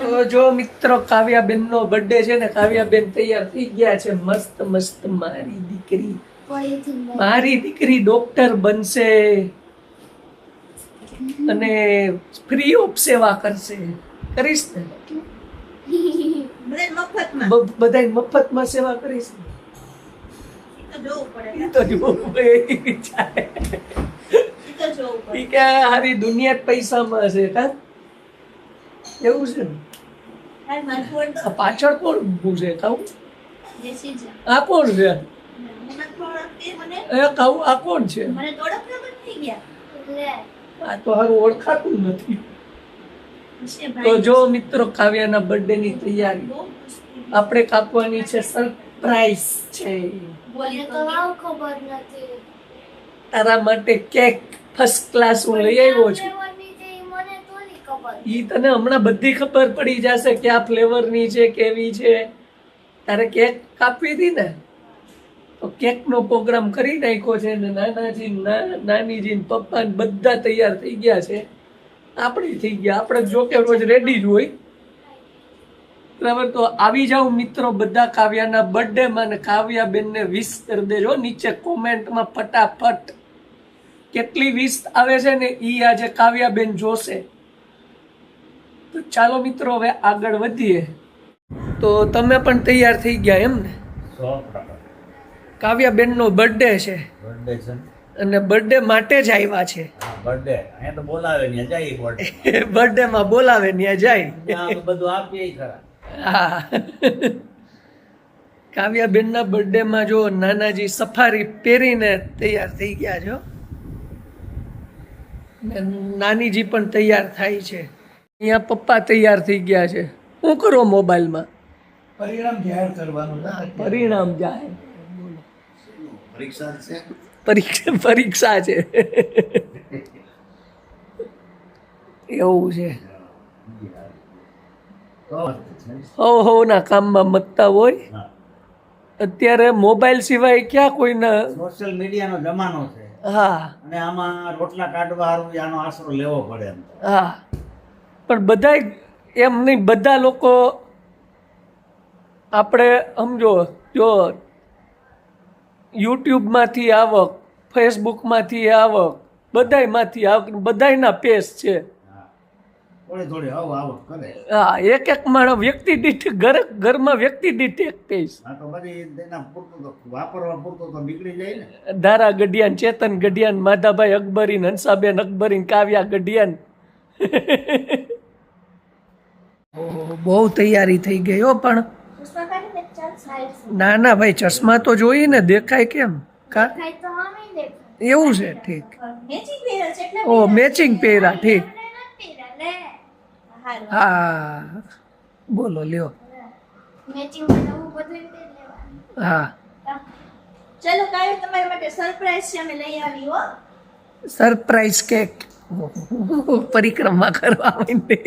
તો જો મિત્રો કાવ્યાબેન નો બર્થડે છે ને, કાવ્યાબેન તૈયાર થઈ ગયા છે મસ્ત મસ્ત. મારી દીકરી ડોક્ટર બનશે અને ફ્રી ઓફ સેવા કરશે. કરીશ ને? બધા મફતમાં સેવા કરીશ ને? તો જોવું પડે કે હારી દુનિયા જ પૈસામાં છે. કા એવું છે ને? પાછળ કોણ ઊભું છે? કહું આ કોણ છે? કહું આ કોણ છે? આ તો હારું ઓળખાતું નથી. તો જો મિત્રો કાવ્યાના બર્થડે ની તૈયારી આપણે કાપવાની છે. સરપ્રાઈઝ છે. તારા માટે કેક ફર્સ્ટ ક્લાસ હું લઈ આવ્યો છું. ઈ તને હમણાં બધી ખબર પડી જશે કે આ ફ્લેવર ની છે, કેવી છે. તારે કેક કાપવી હતી ને, તો કેક નો પ્રોગ્રામ કરી નાખ્યો છે ને નાનાજી નાનીજી પપ્પા બધા તૈયાર થઈ ગયા છે. આપણે થઈ ગયા. આપણે જો કે રોજ રેડી જ હોય. બરાબર, તો આવી જાવ મિત્રો બધા કાવ્યાના બર્થડે માં ને કાવ્યાબેનને વિશ કરી દેજો નીચે કોમેન્ટમાં ફટાફટ. કેટલી વિશ આવે છે ને ઈ આજે કાવ્યાબેન જોશે. તો ચાલો મિત્રો હવે આગળ વધીએ. તો તમે પણ તૈયાર થઈ ગયા એમ ને? કાવ્યાબેન નો બર્થડે છે અને બર્થડે માટે જ આવ્યા છે. બર્થડે અહીંયા તો બોલાવે ને જાય. બર્થડે માં બોલાવે ને જાય. બધું આપીએ ખરા. હા, કાવ્યાબેન ના બર્થડે માં જો નાનાજી સફારી પહેરીને તૈયાર થઈ ગયા છો. નાનીજી પણ તૈયાર થાય છે. અહીંયા પપ્પા તૈયાર થઈ ગયા છે. શું કરો મોબાઈલમાં? પરિણામ જાહેર કરવાનું. પરિણામ જાહેર. પરીક્ષા છે. પરીક્ષા છે એવું છે. હો ના કામમાં મતતા હોય. અત્યારે મોબાઈલ સિવાય ક્યાં કોઈના. સોશિયલ મીડિયાનો જમાનો છે. હા, અને આમાં રોટલા કાઢવા હારું આનો આશરો લેવો પડે એમ. હા, પણ બધા એમ નહીં. બધા લોકો આપણે સમજો, જો યુટ્યુબમાંથી આવક, ફેસબુકમાંથી આવક, બધાયમાંથી આવક, બધાયના પેજ છે. થોડી થોડી આવક કરે. હા, એક એક માણસ વ્યક્તિ દીઠ ઘરમાં વ્યક્તિ દીઠ એક પેજ. હા, તો બધી એના પૂરતું તો વાપરવા પૂરતું તો નીકળી જાય ને. ધારા ગઢિયાન, ચેતન ગઢિયાન, માધાભાઈ અકબરીન, હંસાબેન અકબરીન, કાવ્યા ગઢિયાન. બહુ તૈયારી થઈ ગઈ હો. પણ ના ના ભાઈ, ચશ્મા તો જોઈએ ને, દેખાય કેમ? કા એવું છે? ઠીક. ઓ મેચિંગ પહેર્યા. ઠીક. હા, બોલો લ્યો. હા, ચલો કાલે તમારા માટે સરપ્રાઈઝ છે, અમે લઈ આવી હો. Surprise cake. પરિક્રમા કરવા માંડે.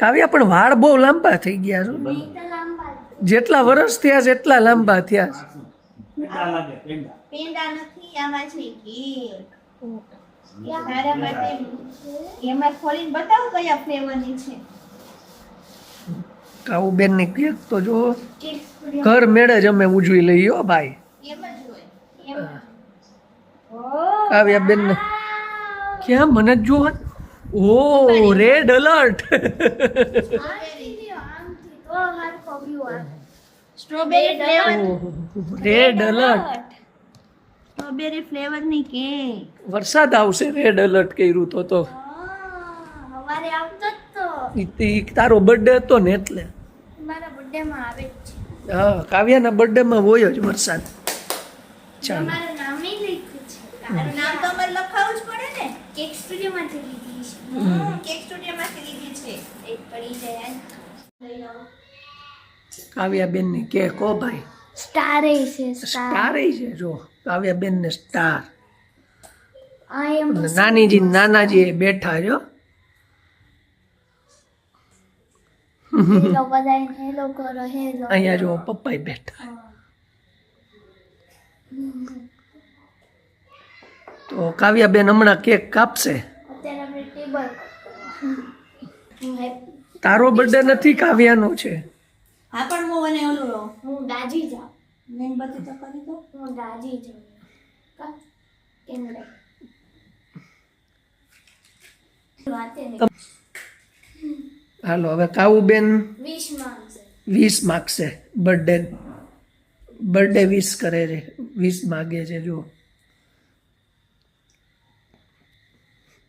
કાવ્યા પણ વાળ બહુ લાંબા થઈ ગયા છે. જેટલા વર્ષ થયા છે એટલા લાંબા થયા છે. પેંડા નથી, આમાં છે કેક. તારા માટે એમાં ખોલીને બતાવો કયા ફ્લેવરની છે. કાવુબેન ની કેક તો જો ઘર મેળે જ અમે ઉજવી લઈએ હો ભાઈ. એમ જ હોય. કાવ્યાબેન ને ક્યાં મને જ જોવા. ઓ red alert. Strawberry flavour. Red alert. Strawberry ફ્લેવરની કેક. વરસાદ આવશે. રેડ અલર્ટ કર્યું તો હવારે આવતો જ તો. ઈ તારો બર્થડે હતો ને એટલે. મારા બર્થડે માં આવે જ છે. હા, કાવ્યાના બર્થડે માં હોય જ વરસાદ. ચાલો, મારું નામ નહીં લખ્યું છે. તારું નામ તો અમારે લખાવવું જ પડે ને. કેક સ્ટુડિયો માંથી લીધી છે. કેક સ્ટુડિયો માંથી લીધી છે. એક પડી જાય. લઈ આવો. કાવ્યાબેન ની કેક હો ભાઈ. સ્ટાર છે. સ્ટાર છે. જો કાવ્યાબેન ને સ્ટાર. આઈ એમ નાનીજી નાનાજી બેઠા જો. હેલો બધાય હેલો કરો. હેલો. અહીંયા જો પપ્પા બેઠા. તો કાવ્યાબેન હમણાં કેક કાપશે. અત્યારે આપણે ટેબલ હું happy. તારો બર્થડે નથી, કાવ્યાનો છે. હા પણ હું મને ઓલું હું દાજી જાઉં. મીણબત્તી તો કરી દો. હું દાજી જાઉં. કા કેમ રે વાતે નહીં. હાલો હવે કાવુબેન 20 માંગશે. 20 માગશે. બર્થડે વિશ કરે છે, 20 માગે છે. જો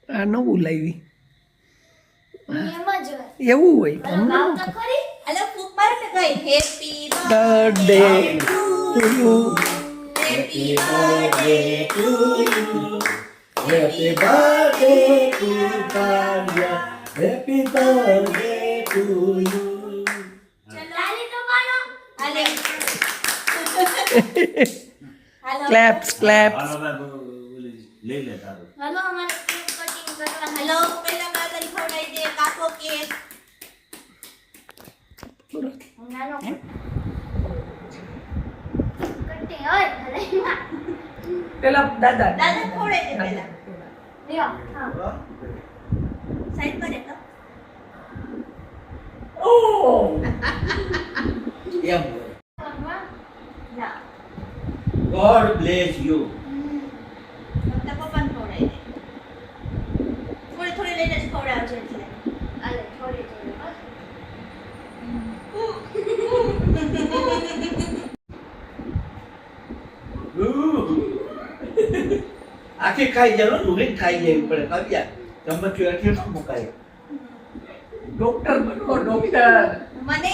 આ નવું લાવી, એમ જ હોય. એવું હોય. અરે ગાવ તો ખરી. અલે ફૂક મારે ને ગઈ happy birthday to you, happy birthday to you, happy birthday to Kavya, happy birthday to you. તાલી તો પાડો. હાલે હાલો ક્લેપ્સ ક્લેપ્સ. લઈ લે તારું. હાલો અમારે કેક કટિંગ કરવા. હાલો પહેલા કાતરી ખવડાવી દે કાકો કેક. નાનો કટિંગ હોય ભલે પેલા દાદા દાદા ખવડાવી દે પહેલા. લ્યો હા સાઈડ પર એક ઓહ એમ જા ગોડ બ્લેસ યુ. તો પપ્પાને ખવડાવી દે. થોડી થોડી લઈને જ ખવડાવજો એટલે. આલે થોડી થોડી બસ. આખી ખાઈ જાય, ડુંગળી ખાઈ જાય પડે કાવ્યા. ચમચી આખી ન મુકાય. ડોક્ટર બનો ડોક્ટર. મને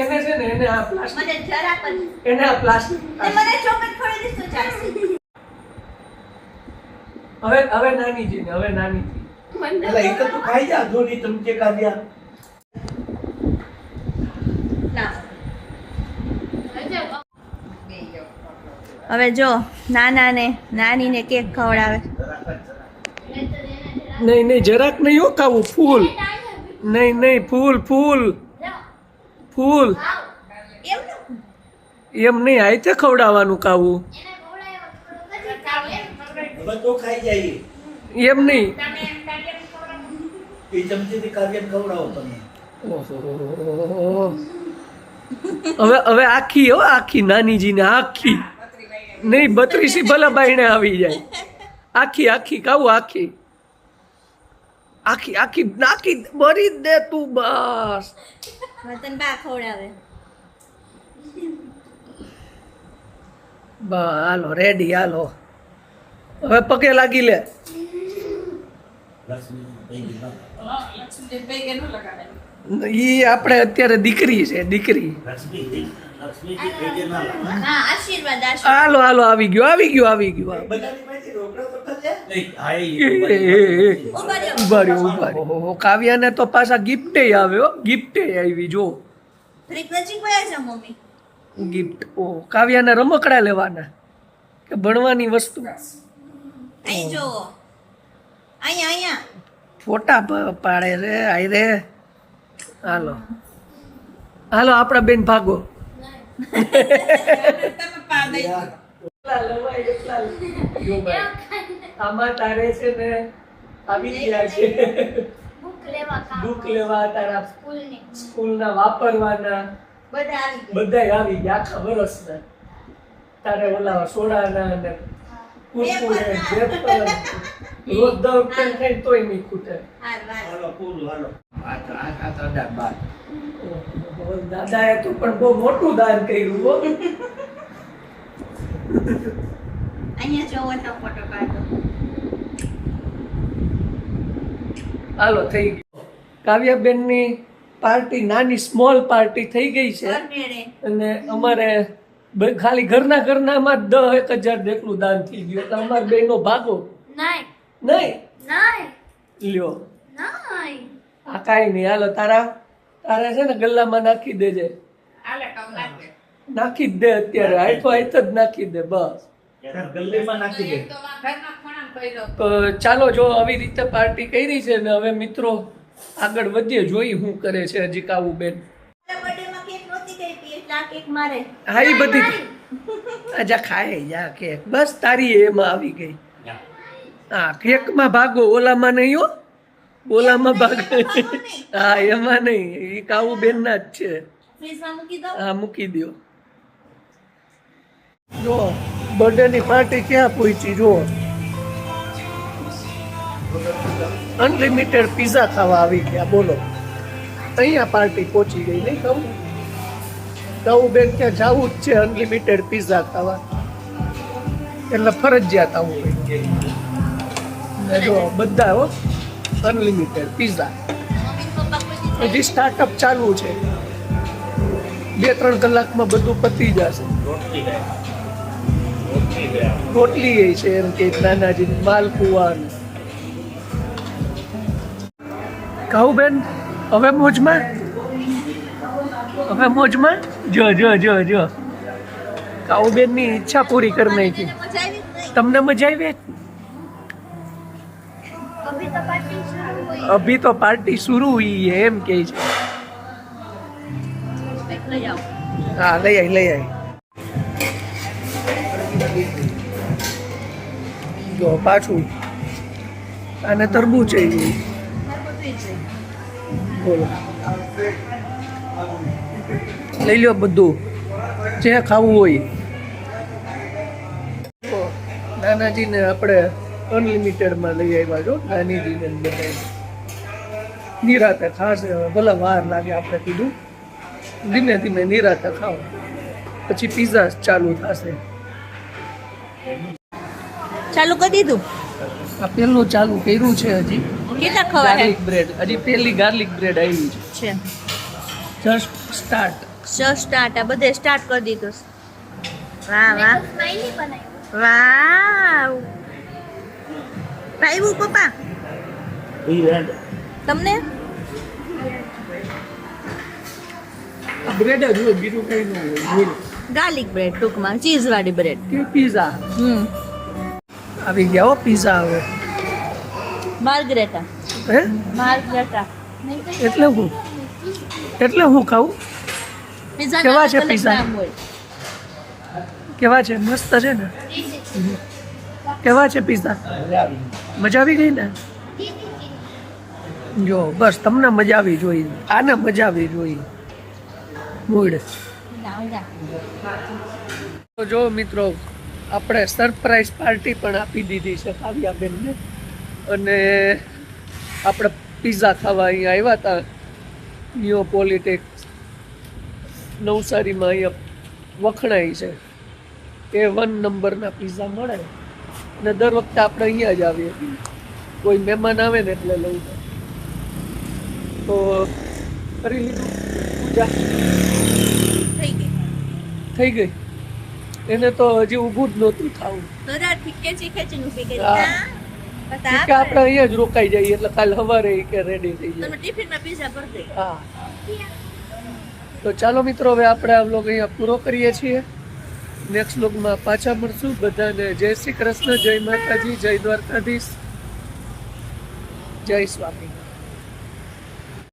એને છે ને એને આ પ્લાસ્ટિક, મને જરા પણ એને આ પ્લાસ્ટિક. તે મને ચોકલેટ ખવડાવી દઈશ તો ચાલશે. હવે નાનીજી ને હવે નાનીજી. એટલે એક તો ખાઈ જા ધોની ચમચી કાવ્યા. હવે જો નાના ને નાની ને કેક ખવડાવે. નહીં નહીં જરાક નહીં હો ખાવું, ફૂલ. નહીં નહીં ફૂલ ફૂલ ફૂલ. એમ નહીં, આઈતે ખવડાવવાનું ખાવું, બધું ખાઈ જાય. એમ નહીં. એ ચમચીથી કાવ્યાને ખવડાવો તમે. ઓહો. હવે આખી હો, આખી નાનીજી ને આખી નહીં, 32 ભલે બાઈને આવી જાય. આખી આખી ખાવું, આખી આખી આખી નાખી ભરી જ દે તું બસ. વતન બા ખવડાવે. હાલો રેડી, હાલો હવે પગે લાગી લે. ઈ આપણે અત્યારે દીકરી છે, દીકરી. હા આશીર્વાદ આશીર્વાદ. હાલો હાલો આવી ગયો આવી ગયો આવી ગયો. ઉભા રહ્યો. ઉભા રહ્યો ઉભા રહ્યો. ઓહો, કાવ્યાને તો પાછા ગિફ્ટે આવ્યો, ગિફ્ટે આવી. જો થોડીક નજીક વયા જા મમ્મી. ગિફ્ટ. ઓ કાવ્યાને રમકડા લેવાના કે ભણવાની વસ્તુ? અહીં જોવો. અહીંયા અહીંયા. ફોટા પાડે રે આઈ રે. હાલો હાલો આપણા બેન ભાગો. આમાં તારે છે ને આવી ગયા છે બુક લેવા કામ. બુક લેવા, તારા સ્કૂલની. સ્કૂલના વાપરવાના બધા આવી ગયા. બધાય આવી ગયા આખા વર્ષના. તારે ઓલા સોડાના ને કુરકુરે વેફર રોજ 10 રૂપિયા ખાય તોય નહીં ખૂટે. હાર વાર. હાલો પૂરું હાલો. આ તો બાર. ઓહો, દાદાએ તો પણ બહુ મોટું દાન કર્યું હો. અહીંયા જોવો તો ફોટો પાડો. હાલો થઈ ગયું. કાવ્યાબેનની પાર્ટી નાની સ્મોલ પાર્ટી થઈ ગઈ છે. ઘરમેળે. અને અમારે ખાલી ઘરનામાં જ 10,000 જેટલું દાન થઈ ગયું. એટલે અમારા બેનો ભાગો નહીં નહીં નહીં લ્યો. નહીં. આ કાંઈ નહીં. હાલો તારે છે ને ગલ્લામાં નાખી દેજે. નાખી જ દે અત્યારે, આયતો આયતો જ નાખી દે બસ. ગલ્લીમાં નાખી દે. તો ચાલો, જો આવી રીતે પાર્ટી કરી છે ને હવે મિત્રો આગળ વધીએ, જોઈ શું કરે છે હજી કાવુબેન. બર્થડેમાં કેક નહોતી કાપી એટલે આ કેક મારે. હા એ બધી આજા ખાય જા કેક, બસ તારી એમાં આવી ગઈ. હા કેકમાં ભાગો, ઓલામાં નહીં હો, ઓલામાં ભાગો. હા એમાં નહીં, એ કાવું બેન ના જ છે. ફ્રીજમાં મૂકી દો. હા મૂકી દો. જો બર્થડે ની પાર્ટી ક્યાં પહોંચી, જો અનલિમિટેડ પિઝા ખાવા આવી ગયા, બોલો અહીંયા પાર્ટી પહોંચી ગઈ. નહીં કહું બેન ત્યાં જવું જ છે અનલિમિટેડ પિઝા ખાવા, એટલે ફરજિયાત આવું હોય. ને જો બધા હો અનલિમિટેડ પિઝા. મમ્મી પપ્પા કોઈ હજી સ્ટાર્ટઅપ ચાલુ છે, 2-3 કલાકમાં બધું પતી જશે. રોટલી એ છે એમ કે નાનાજી માલપુઆ. કહું બેન હવે મોજમાં, હવે મોજમાં. જો જો જો જો કાઉ બેન ની ઈચ્છા પૂરી કરી નાખી. મજા આવી જ નહીં. તમને મજા આવી? અભી તો પાર્ટી શરૂ हुई. અભી તો પાર્ટી શુरू हुई है એમ કે છે. કંઈક લઈ આવો. હા લઈ આવી. જો પાછું આને તરબૂચ છે. બધું છે. બોલો લઈ લ્યો બધું જે ખાવું હોય. નાનાજીને આપણે અનલિમિટેડમાં લઈ આવ્યા છો, નાનીજીને બધા નિરાતે ખાશે. ભલે વાર લાગે, આપણે કીધું ધીમે ધીમે નિરાતે ખાઓ, પછી પિઝા ચાલુ થશે. ચાલુ કરી દીધું. આ પેલું ચાલુ કર્યું છે, હજી કેટલા ખવાય ગાર્લિક બ્રેડ, હજી પેલી ગાર્લિક બ્રેડ આવી છે. છે? Just start. સ્ટાર્ટ આ બધે સ્ટાર્ટ કરી દીધું. વાહ વાહ વાહ. ભાઈ પપ્પા તમને બ્રેડ જ હોય, બીજું કઈ ન હોય. ગાર્લિક બ્રેડ, ટૂંકમાં ચીઝ વાળી બ્રેડ. કે પિઝા આવી ગયા હો. પિઝા હવે માર્ગરેટા. હે માર્ગરેટા એટલે હું ખાઉં. કેવા છે પિઝા? કેવા છે? મસ્ત છે ને? કેવા છે પિઝા? મજા આવી ગઈ ને? જો બસ તમને મજા આવી જોઈએ, આને મજા આવી જોઈએ. મૂડ તો જો મિત્રો, આપણે સરપ્રાઈઝ પાર્ટી પણ આપી દીધી છે કાવ્યાબેનને, અને આપણે પિઝા ખાવા અહીંયા આવ્યા હતા નિયોપોલિટિક્સ નવસારીમાં. અહીંયા વખણાય છે એ 1 નંબરના પિઝા મળે, અને દર વખતે આપણે અહીંયા જ આવીએ. કોઈ મહેમાન આવે ને એટલે લઈ જાય. તો કરી લીધું પૂજા? થઈ ગઈ. એને તો હજી ઊભું જ નહોતું ખાવું. કે આપણે અહીંયા જ રોકાઈ જઈએ, એટલે કાલ સવારે કે રેડી થઈ જાય. હા તો ચાલો મિત્રો, હવે આપણે આ વ્લોગ અહીંયા પૂરો કરીએ છીએ. નેક્સ્ટ વ્લોગમાં પાછા મળશું. બધાને જય શ્રી કૃષ્ણ, જય માતાજી, જય દ્વારકાધીશ, જય સ્વામી.